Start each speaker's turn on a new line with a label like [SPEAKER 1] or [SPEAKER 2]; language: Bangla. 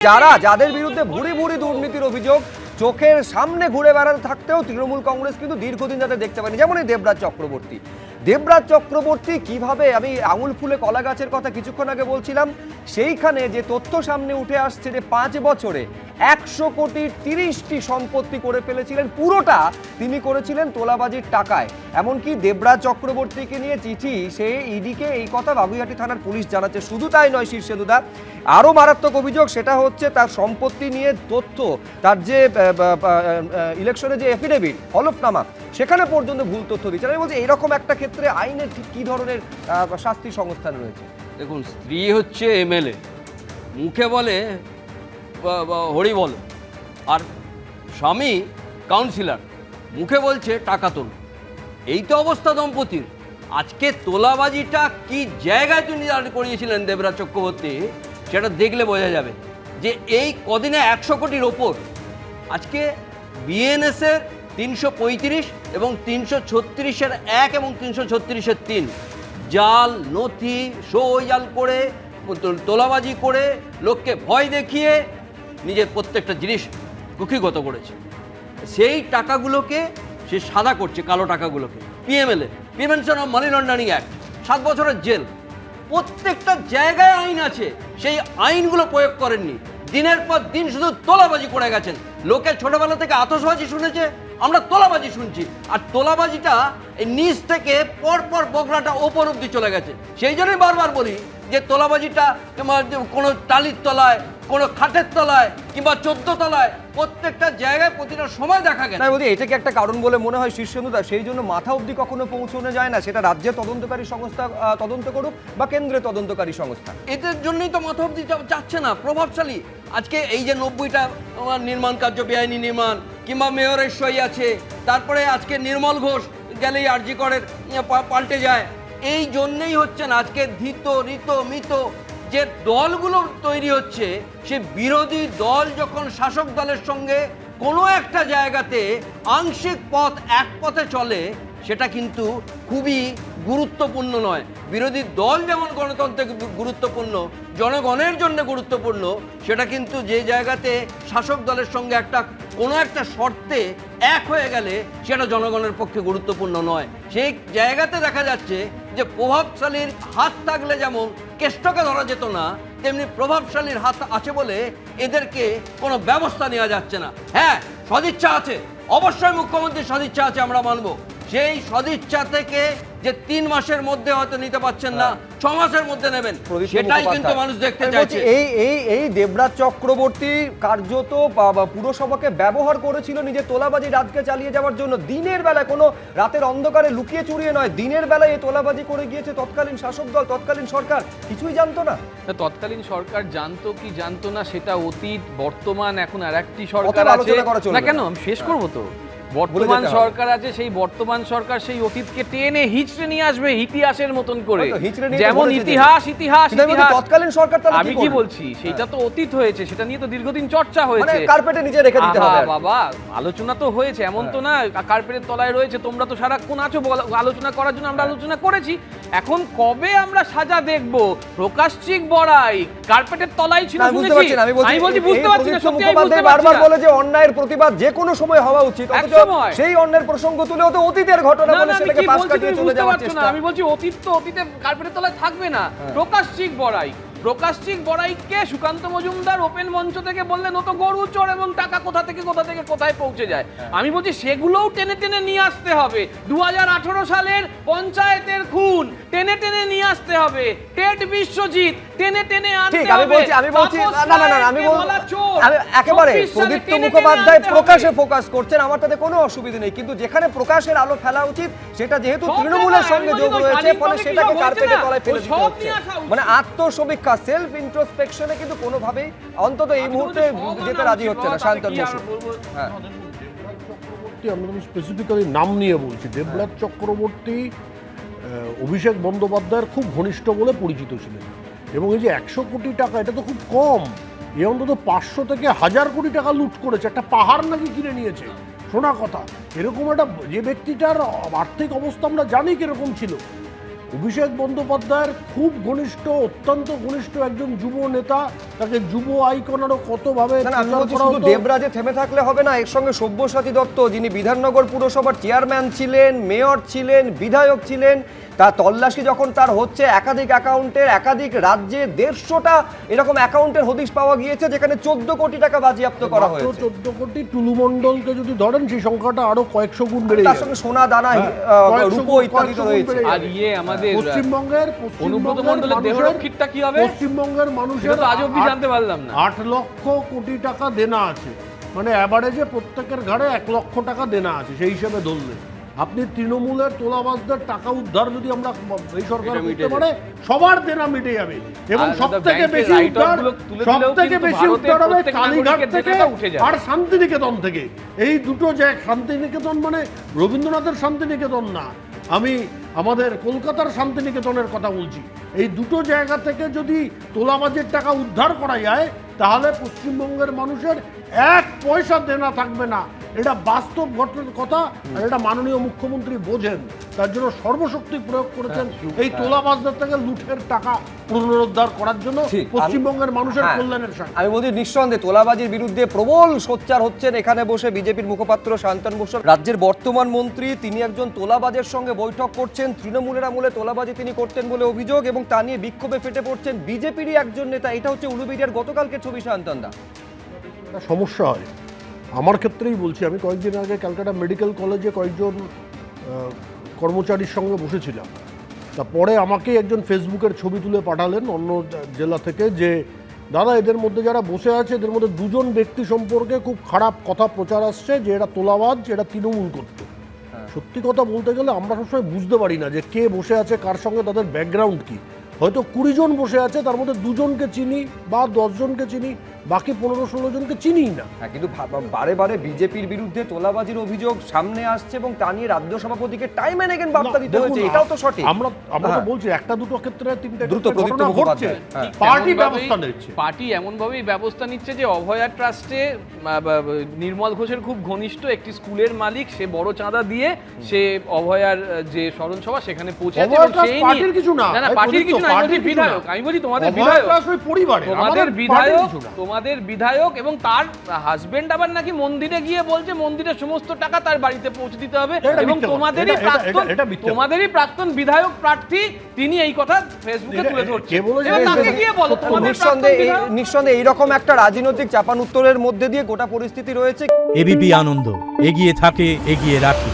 [SPEAKER 1] যাদের বিরুদ্ধে ভুরি ভুরি দুর্নীতির অভিযোগ চোখের সামনে ঘুরে বেড়াতে থাকতেও তৃণমূল কংগ্রেস কিন্তু দীর্ঘদিন যাদের দেখতে পায়নি, যেমন এই দেবরাজ চক্রবর্তী কিভাবে, আমি আঙুল ফুলে কলা গাছের কথা কিছুক্ষণ আগে বলছিলাম, সেইখানে যে তথ্য সামনে উঠে আসছে যে 5 বছরে 100 কোটির 30টি সম্পত্তি করে ফেলেছিলেন, পুরোটা তিনি করেছিলেন তোলাবাজির টাকায়। এমনকি দেবরাজ চক্রবর্তীকে নিয়ে চিঠি সে ইডিকে এই কথা বাগুইআটি থানার পুলিশ জানাচ্ছে। শুধু তাই নয় শীর্ষেন্দুদা, আরও মারাত্মক অভিযোগ সেটা হচ্ছে তার সম্পত্তি নিয়ে তথ্য, তার যে ইলেকশনে যে এফিডেভিট হলফনামা সেখানে পর্যন্ত ভুল তথ্য দিচ্ছে। আমি বলছি এইরকম একটা ক্ষেত্রে আইনের ঠিক কী ধরনের শাস্তি সংস্থান রয়েছে?
[SPEAKER 2] দেখুন, স্ত্রী হচ্ছে এমএলএ, মুখে বলে হরি বল, আর স্বামী কাউন্সিলর, মুখে বলছে টাকা তোল। এই তো অবস্থা দম্পতির। আজকে তোলাবাজিটা কি জায়গায় তিনি করিয়েছিলেন দেবরাজ চক্রবর্তী, সেটা দেখলে বোঝা যাবে যে এই কদিনে 100 কোটির ওপর। আজকে বিএনএসের 335 এবং 336-এর 1 এবং 336-এর 3 জাল নথি জাল করে তোলাবাজি করে লোককে ভয় দেখিয়ে নিজের প্রত্যেকটা জিনিস কুক্ষিগত করেছে। সেই টাকাগুলোকে সে সাদা করছে, কালো টাকাগুলোকে। PMLA, prevention of money laundering act, 7 বছরের জেল। প্রত্যেকটা জায়গায় আইন আছে, সেই আইনগুলো প্রয়োগ করেননি। দিনের পর দিন শুধু তোলাবাজি করে গেছেন। লোকে ছোটবেলা থেকে আতশবাজি শুনেছে, আমরা তোলাবাজি শুনছি। আর তোলাবাজিটা এই নিচ থেকে পরপর বগড়াটা ওপর অব্দি চলে গেছে। সেই জন্যই বারবার বলি যে তোলাবাজিটা কোনো টালির তলায়, কোনো খাটের তলায় কিংবা 14 তলায়, প্রত্যেকটা জায়গায় প্রতিটা সময় দেখা গেছে।
[SPEAKER 1] বলছি এটাকে একটা কারণ বলে মনে হয় শীর্ষেন্দুদা, সেই জন্য মাথা অবধি কখনো পৌঁছানো যায় না, সেটা রাজ্যের তদন্তকারী সংস্থা তদন্ত করুক বা কেন্দ্রের তদন্তকারী সংস্থা।
[SPEAKER 2] এদের জন্যই তো মাথা অবধি যাচ্ছে না প্রভাবশালী। আজকে এই যে 90টা নির্মাণ কার্য বেআইনি নির্মাণ, কিংবা মেয়রের সই আছে, তারপরে আজকে নির্মল ঘোষ গেলেই আরজি করের পাল্টে যায়। এই জন্যেই হচ্ছে না। আজকে ধৃত ঋত মৃত যে দলগুলো তৈরি হচ্ছে, সে বিরোধী দল যখন শাসক দলের সঙ্গে কোনো একটা জায়গাতে আংশিক এক পথে চলে, সেটা কিন্তু খুবই গুরুত্বপূর্ণ নয়। বিরোধী দল যেমন গণতন্ত্রে গুরুত্বপূর্ণ, জনগণের জন্য গুরুত্বপূর্ণ, সেটা কিন্তু যে জায়গাতে শাসক দলের সঙ্গে কোনো একটা শর্তে এক হয়ে গেলে সেটা জনগণের পক্ষে গুরুত্বপূর্ণ নয়। সেই জায়গাতে দেখা যাচ্ছে যে প্রভাবশালীর হাত থাকলে যেমন কেষ্টকে ধরা যেত না, তেমনি প্রভাবশালীর হাত আছে বলে এদেরকে কোনো ব্যবস্থা নেওয়া যাচ্ছে না। হ্যাঁ, সদিচ্ছা আছে, অবশ্যই মুখ্যমন্ত্রীর সদিচ্ছা আছে, আমরা মানব। সেই সদিচ্ছা থেকে যে 3 মাসের মধ্যে হয়তো নিতে পারছেন না, 6 মাসের মধ্যে নেবেন, সেটাই কিন্তু মানুষ দেখতে চাইছে।
[SPEAKER 1] এই দেবরাজ চক্রবর্তী কার্যত পুরসভাকে ব্যবহার করেছিল নিজের তোলাবাজি রাজকে চালিয়ে যাওয়ার জন্য। দিনের বেলায়, কোনো রাতের অন্ধকারে লুকিয়ে চুরিয়ে নয়, দিনের বেলায় এই তোলাবাজি করে গিয়েছে তৎকালীন শাসক দল, তৎকালীন সরকার কিছুই জানতো না।
[SPEAKER 3] তৎকালীন সরকার জানতো কি জানতো না সেটা অতীত। বর্তমান এখন আর একটি সরকার আছে না, কেন আমি শেষ করবো তো। বর্তমান সরকার আছে, সেই বর্তমান সরকার সেই অতীতকে টেনে হিচড়ে নিয়ে আসবে ইতিহাসের মতন করে। যেমন ইতিহাস
[SPEAKER 1] তৎকালীন সরকার,
[SPEAKER 3] আমি কি বলছি, সেটা তো অতীত হয়েছে, সেটা নিয়ে তো দীর্ঘদিন চর্চা হয়েছে।
[SPEAKER 1] কার্পেটে নিচে রেখে দিতে হবে
[SPEAKER 3] বাবা, আলোচনা তো হয়েছে, এমন তো না কার্পেটের তলায় রয়েছে। তোমরা তো সারাক্ষণ আছো আলোচনা করার জন্য, আমরা আলোচনা করেছি। এখন কবে আমরা সাজা দেখব? প্রকাশচিক বড়াই কার্পেটের তলায় ছিল,
[SPEAKER 1] আমি বলছি বুঝতে পারছি না। মুখোপাধ্যায় বারবার বলে যে অন্যায়ের প্রতিবাদ যে কোনো সময় হওয়া উচিত, সেই অন্যের প্রসঙ্গ তুলে হতে অতীতের ঘটনা বলে সেটাকে পাশ কাটিয়ে চলে যাওয়ার চেষ্টা।
[SPEAKER 3] আমি বলছি অতীত তো অতীতে কার্পেটের তলায় থাকবে না। প্রকাশচিক বড়াইকে সুকান্ত মজুমদার ওপেন মঞ্চ থেকে বললেন ও তো গরু চোর, এবং টাকা কোথা থেকে কোথায় পৌঁছে যায়। আমি বলছি সেগুলোও টেনে টেনে নিয়ে আসতে হবে। 2018 সালের পঞ্চায়েতের খুন টেনে টেনে নিয়ে আসতে হবে। টেট বিশ্বজিৎ টেনে টেনে আনতে হবে।
[SPEAKER 1] আমি বলছি আমি একেবারে প্রদীপ্ত মুখোপাধ্যায় প্রকাশে ফোকাস করছেন, আমার তাতে কোনো অসুবিধা নেই, কিন্তু যেখানে প্রকাশের আলো ফেলা উচিত সেটা যেহেতু তৃণমূলের সঙ্গে যোগ রয়েছে, ফলে সেটাকে কার্পেটের তলায় ফেলে দিতে হচ্ছে। মানে আত্মসমীক্ষা, সেলফ ইন্ট্রোস্পেকশনে কিন্তু কোনোভাবেই অন্তত এই মুহূর্তে যেতে রাজি হচ্ছে না শান্তন বসু। হ্যাঁ,
[SPEAKER 4] আমরা স্পেসিফিক্যালি নাম নিয়ে বলছি। দেবরাজ চক্রবর্তী অভিষেক বন্দ্যোপাধ্যায়ের খুব ঘনিষ্ঠ বলে পরিচিত ছিলেন, এবং এই যে 100 কোটি টাকা, এটা তো খুব কম। এ অন্তত 500 থেকে 1000 কোটি টাকা লুট করেছে, একটা পাহাড় নাকি কিনে নিয়েছে, শোনা কথা। এরকম একটা যে ব্যক্তিটার আর্থিক অবস্থা আমরা জানি কিরকম ছিল, অভিষেক বন্দ্যোপাধ্যায়ের খুব ঘনিষ্ঠ, অত্যন্ত ঘনিষ্ঠ একজন যুব নেতা, তাকে যুব আইকন আরো কতভাবে
[SPEAKER 1] না, আমি
[SPEAKER 4] প্রচার
[SPEAKER 1] বলছি
[SPEAKER 4] করা
[SPEAKER 1] শুধু
[SPEAKER 4] হতো।
[SPEAKER 1] দেবরাজে থেমে থাকলে হবে না, এর সঙ্গে সব্যসাচী দত্ত, যিনি বিধাননগর পুরসভার চেয়ারম্যান ছিলেন, মেয়র ছিলেন, বিধায়ক ছিলেন, তার তল্লাশি যখন তার হচ্ছে একাধিক অ্যাকাউন্টের, একাধিক রাজ্যে 150টা এরকম অ্যাকাউন্টের হদিশ পাওয়া গিয়েছে, যেখানে 14 কোটি টাকা বাজেয়াপ্ত করা
[SPEAKER 4] মাত্র
[SPEAKER 1] হয়েছে।
[SPEAKER 4] 14 কোটি। টুলু মণ্ডলকে যদি ধরেন সেই সংখ্যাটা আরো কয়েকশো গুণ বেড়ে
[SPEAKER 1] তার
[SPEAKER 4] যাবে।
[SPEAKER 1] সঙ্গে সোনা দানা,
[SPEAKER 4] কয়েকশো
[SPEAKER 1] রূপো
[SPEAKER 4] গুণ,
[SPEAKER 1] ইত্যাদি
[SPEAKER 4] কয়েকশো
[SPEAKER 1] তো
[SPEAKER 4] গুণ
[SPEAKER 1] রয়েছে।
[SPEAKER 4] বেড়ে
[SPEAKER 3] আর
[SPEAKER 4] যাবে।
[SPEAKER 3] আমাদের
[SPEAKER 4] পশ্চিমবঙ্গের
[SPEAKER 3] অনুব্রত মণ্ডলের
[SPEAKER 4] মানুষের-
[SPEAKER 3] দেহরক্ষীরটা কি হবে?
[SPEAKER 4] পশ্চিমবঙ্গের মানুষের
[SPEAKER 3] সেটা তো আজ অব্দি জানতে পারলাম না।
[SPEAKER 4] 8 লক্ষ কোটি টাকা দেনা আছে, মানে অ্যাভারেজে প্রত্যেকের ঘাড়ে 1 লক্ষ টাকা দেনা আছে। সেই হিসেবে ধরলে আপনি তৃণমূলের তোলাবাজদের টাকা উদ্ধার যদি আমরা এই সরকার
[SPEAKER 2] এটা মিটে
[SPEAKER 4] করতে পারে, সবার দেনা মিটে যাবে। এবং
[SPEAKER 3] আর
[SPEAKER 4] সব
[SPEAKER 3] দাদা,
[SPEAKER 4] থেকে
[SPEAKER 3] ব্যাংকের
[SPEAKER 4] বেশি
[SPEAKER 3] write-off
[SPEAKER 4] উদ্ধার,
[SPEAKER 3] গুলো তুলে
[SPEAKER 4] সব
[SPEAKER 3] দিলেও
[SPEAKER 4] থেকে
[SPEAKER 3] কিন্তু
[SPEAKER 4] বেশি
[SPEAKER 3] ভারতের
[SPEAKER 4] উদ্ধার হবে
[SPEAKER 3] প্রত্যেক
[SPEAKER 4] কালীঘাট
[SPEAKER 3] নাগরিকের
[SPEAKER 4] থেকে
[SPEAKER 3] দেনাটা উঠে যাবে।
[SPEAKER 4] আর শান্তিনিকেতন থেকে। এই দুটো জায়গা, শান্তিনিকেতন মানে রবীন্দ্রনাথের শান্তিনিকেতন না, আমি আমাদের কলকাতার শান্তিনিকেতনের কথা বলছি। এই দুটো জায়গা থেকে যদি তোলাবাজের টাকা উদ্ধার করা যায়, তাহলে পশ্চিমবঙ্গের মানুষের 1 পয়সা দেনা থাকবে না। এটা বাস্তব ঘটনার কথা, আর এটা মাননীয় মুখ্যমন্ত্রী বোঝেন, তার জন্য সর্বশক্তি প্রয়োগ করেছেন এই তোলাবাজদের থেকে লুঠের টাকা পুনরুদ্ধার করার জন্য
[SPEAKER 1] ঠিক।
[SPEAKER 4] পশ্চিমবঙ্গের মানুষের
[SPEAKER 1] হ্যাঁ,
[SPEAKER 4] কল্যাণের স্বার্থে।
[SPEAKER 1] আমি বলছি নিঃসন্দেহে তোলাবাজির বিরুদ্ধে প্রবল সোচ্চার হচ্ছেন এখানে বসে বিজেপির মুখপাত্র শান্তনু বসু। রাজ্যের বর্তমান মন্ত্রী, তিনি একজন তোলাবাজের সঙ্গে বৈঠক করছেন, তৃণমূলের আমলে তোলাবাজি তিনি করতেন বলে অভিযোগ, এবং তা নিয়ে বিক্ষোভে ফেটে পড়ছেন বিজেপিরই একজন নেতা। এটা হচ্ছে উলুবেড়িয়ার গতকালকে ছবি। শান্তনদা,
[SPEAKER 4] একটা সমস্যা হয় আমার ক্ষেত্রেই বলছি, আমি কয়েকদিন আগে ক্যালকাটা মেডিকেল কলেজে কয়েকজন কর্মচারীর সঙ্গে বসেছিলাম। তারপরে আমাকে একজন ফেসবুকের ছবি তুলে পাঠালেন অন্য জেলা থেকে, যে দাদা এদের মধ্যে যারা বসে আছে এদের মধ্যে 2 জন ব্যক্তি সম্পর্কে খুব খারাপ কথা প্রচার আসছে, যে এরা তোলাবাজ, এরা তৃণমূল করতো। সত্যি কথা বলতে গেলে আমরা সবসময় বুঝতে পারি না যে কে বসে আছে, কার সঙ্গে, তাদের ব্যাকগ্রাউন্ড কি। হয়তো 20 জন বসে আছে, তার মধ্যে 2 জনকে চিনি বা 10 জনকে চিনি, বাকি 15-16 জনকে চিনিই না।
[SPEAKER 1] হ্যাঁ, কিন্তু বারে বারে বিজেপির বিরুদ্ধে তোলাবাজির অভিযোগ সামনে আসছে, এবং তা নিয়ে রাজ্য সভাপতিকে টাইম এন্ড এগেন বার্তা দিতে
[SPEAKER 4] দেখুন,
[SPEAKER 1] হয়েছে। এটাও তো সঠিক।
[SPEAKER 4] আমরা তো
[SPEAKER 1] হ্যাঁ।
[SPEAKER 4] বলছি একটা দুটো ক্ষেত্রে, 3টে
[SPEAKER 1] দ্রুত
[SPEAKER 4] ক্ষেত্রে
[SPEAKER 1] প্রদীপ্ত
[SPEAKER 4] ঘটনা ঘটছে,
[SPEAKER 1] মুখোপাধ্যায়। হ্যাঁ।
[SPEAKER 4] পার্টি
[SPEAKER 3] তেমনভাবেই-
[SPEAKER 4] ব্যবস্থা নিচ্ছে।
[SPEAKER 3] পার্টি এমনভাবেই ব্যবস্থা নিচ্ছে যে অভয়া ট্রাস্টে নির্মল ঘোষের খুব ঘনিষ্ঠ একটি স্কুলের মালিক, সে বড় চাঁদা দিয়ে সে অভয়ার যে স্মরণসভা সেখানে পৌঁছেছে,
[SPEAKER 4] অভয়া
[SPEAKER 3] এবং
[SPEAKER 4] ট্রাস্ট
[SPEAKER 3] সেই
[SPEAKER 4] পার্টির কিছু না,
[SPEAKER 3] না
[SPEAKER 4] এই
[SPEAKER 3] পার্টির কিছু না, আমি
[SPEAKER 4] পার্টির
[SPEAKER 3] বলছি
[SPEAKER 4] কিছু না।
[SPEAKER 3] বিধায়ক, আমি বলছি তোমাদের
[SPEAKER 4] অভয়া
[SPEAKER 3] বিধায়ক,
[SPEAKER 4] ট্রাস্ট ওই পরিবারের,
[SPEAKER 3] তোমাদের
[SPEAKER 4] আমাদের
[SPEAKER 3] বিধায়ক,
[SPEAKER 4] পার্টির কিছু না।
[SPEAKER 3] তোমাদের বিধায়ক, এবং তার হাজবেন্ড আবার নাকি মন্দিরে গিয়ে বলছে মন্দিরের সমস্ত টাকা তার বাড়িতে পৌঁছে দিতে হবে,
[SPEAKER 4] এটা
[SPEAKER 3] এবং
[SPEAKER 4] মিথ্যে কথা।
[SPEAKER 3] তোমাদেরই
[SPEAKER 4] এটা-
[SPEAKER 3] প্রাক্তন
[SPEAKER 4] এটা মিথ্যে কথা।
[SPEAKER 3] তোমাদেরই প্রাক্তন বিধায়ক প্রার্থী তিনি এই কথা ফেসবুকে তুলে ধরছেন।
[SPEAKER 4] কে বলেছে?
[SPEAKER 3] এবার তাকে গিয়ে বলো
[SPEAKER 1] তো
[SPEAKER 3] তোমাদের প্রাক্তন
[SPEAKER 1] নিঃসন্দেহে
[SPEAKER 3] বিধায়ক।
[SPEAKER 1] নিঃসন্দেহে এইরকম একটা রাজনৈতিক চাপানুত্তরের মধ্যে দিয়ে গোটা পরিস্থিতি রয়েছে।
[SPEAKER 5] এবিপি আনন্দ এগিয়ে থাকে, এগিয়ে রাখে।